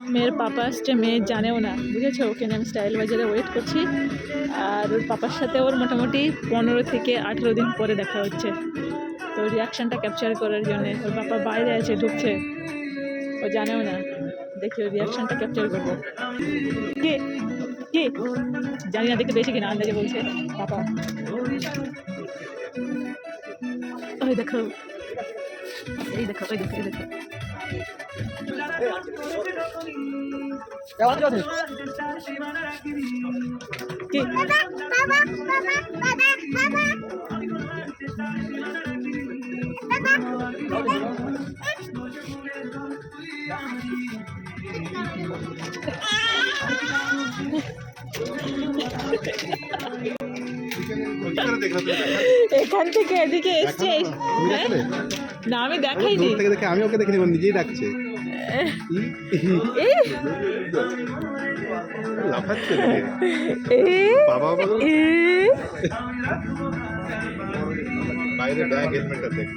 মেয়ের পাপা আসছে, মেয়ে জানেও না, বুঝেছো? ওকে নিয়ে আমি স্টাইল বাজারে ওয়েট করছি। আর ওর পাপার সাথে ওর মোটামুটি 15 থেকে 18 দিন পরে দেখা হচ্ছে। তো রিয়াকশানটা ক্যাপচার করার জন্য ওর পাপা বাইরে আছে, ঢুকছে, ও জানেও না। দেখি ওর রিয়াকশানটা ক্যাপচার করবো। কে কে জানি না, দেখতে পেয়েছে কিনা, আন্দাজে বলছে পাপা। ওই দেখো, এই দেখো, ওই দেখো, এই দেখো। কে? এখান থেকে এদিকে এসছে। না আমি দেখাইনি, দেখে আমি ওকে দেখে নিজেই ডাকছে। লাফাচ্ছে বাবা, বাইরে ব্যাগ হেলমেটটা দেখ।